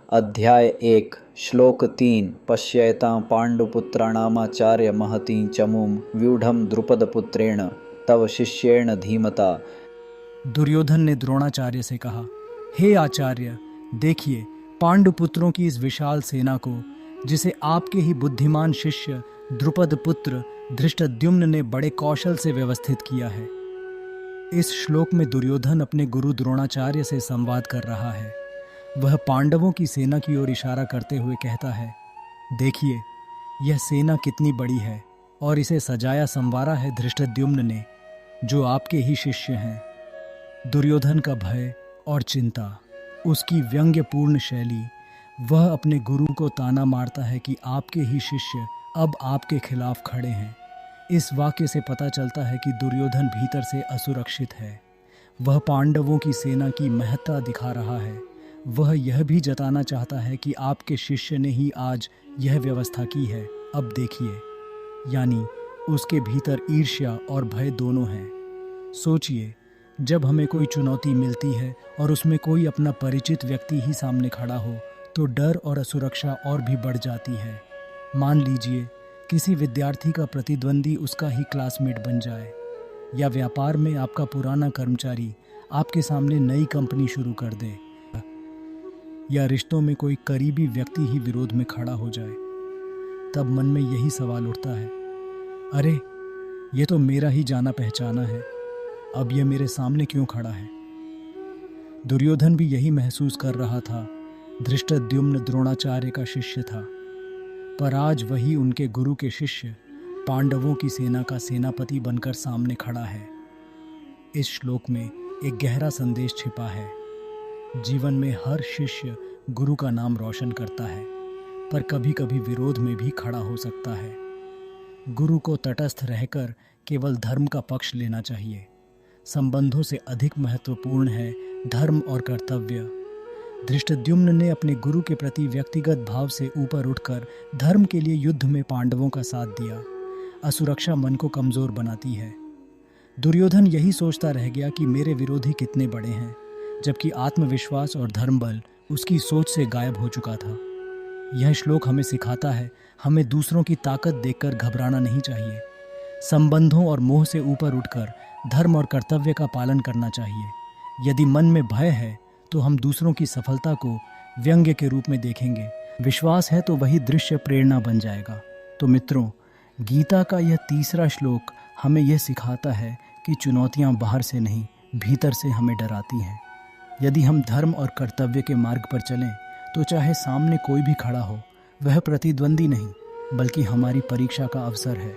अध्याय 1 श्लोक 3 पश्येतां पाण्डुपुत्राणामाचार्य महतीं चमूं व्यूढ़ं द्रुपदपुत्रेण तव शिष्येण धीमता। दुर्योधन ने द्रोणाचार्य से कहा, हे आचार्य, देखिए पांडुपुत्रों की इस विशाल सेना को, जिसे आपके ही बुद्धिमान शिष्य द्रुपद पुत्र धृष्टद्युम्न ने बड़े कौशल से व्यवस्थित किया है। इस श्लोक में दुर्योधन अपने गुरु द्रोणाचार्य से संवाद कर रहा है। वह पांडवों की सेना की ओर इशारा करते हुए कहता है, देखिए यह सेना कितनी बड़ी है और इसे सजाया संवारा है धृष्टद्युम्न ने, जो आपके ही शिष्य हैं। दुर्योधन का भय और चिंता, उसकी व्यंग्यपूर्ण शैली, वह अपने गुरु को ताना मारता है कि आपके ही शिष्य अब आपके खिलाफ खड़े हैं। इस वाक्य से पता चलता है कि दुर्योधन भीतर से असुरक्षित है। वह पांडवों की सेना की महत्ता दिखा रहा है। वह यह भी जताना चाहता है कि आपके शिष्य ने ही आज यह व्यवस्था की है। अब देखिए, यानी उसके भीतर ईर्ष्या और भय दोनों हैं। सोचिए, जब हमें कोई चुनौती मिलती है और उसमें कोई अपना परिचित व्यक्ति ही सामने खड़ा हो, तो डर और असुरक्षा और भी बढ़ जाती है। मान लीजिए किसी विद्यार्थी का प्रतिद्वंदी उसका ही क्लासमेट बन जाए, या व्यापार में आपका पुराना कर्मचारी आपके सामने नई कंपनी शुरू कर दे, या रिश्तों में कोई करीबी व्यक्ति ही विरोध में खड़ा हो जाए। तब मन में यही सवाल उठता है, अरे ये तो मेरा ही जाना पहचाना है, अब यह मेरे सामने क्यों खड़ा है। दुर्योधन भी यही महसूस कर रहा था। धृष्टद्युम्न द्रोणाचार्य का शिष्य था, पर आज वही उनके गुरु के शिष्य पांडवों की सेना का सेनापति बनकर सामने खड़ा है। इस श्लोक में एक गहरा संदेश छिपा है। जीवन में हर शिष्य गुरु का नाम रोशन करता है, पर कभी कभी विरोध में भी खड़ा हो सकता है। गुरु को तटस्थ रहकर केवल धर्म का पक्ष लेना चाहिए। संबंधों से अधिक महत्वपूर्ण है धर्म और कर्तव्य। धृष्टद्युम्न ने अपने गुरु के प्रति व्यक्तिगत भाव से ऊपर उठकर धर्म के लिए युद्ध में पांडवों का साथ दिया। असुरक्षा मन को कमजोर बनाती है। दुर्योधन यही सोचता रह गया कि मेरे विरोधी कितने बड़े हैं, जबकि आत्मविश्वास और धर्म बल उसकी सोच से गायब हो चुका था। यह श्लोक हमें सिखाता है, हमें दूसरों की ताकत देखकर घबराना नहीं चाहिए। संबंधों और मोह से ऊपर उठकर धर्म और कर्तव्य का पालन करना चाहिए। यदि मन में भय है तो हम दूसरों की सफलता को व्यंग्य के रूप में देखेंगे। विश्वास है तो वही दृश्य प्रेरणा बन जाएगा। तो मित्रों, गीता का यह तीसरा श्लोक हमें यह सिखाता है कि चुनौतियां बाहर से नहीं, भीतर से हमें डराती हैं। यदि हम धर्म और कर्तव्य के मार्ग पर चलें, तो चाहे सामने कोई भी खड़ा हो, वह प्रतिद्वंदी नहीं, बल्कि हमारी परीक्षा का अवसर है।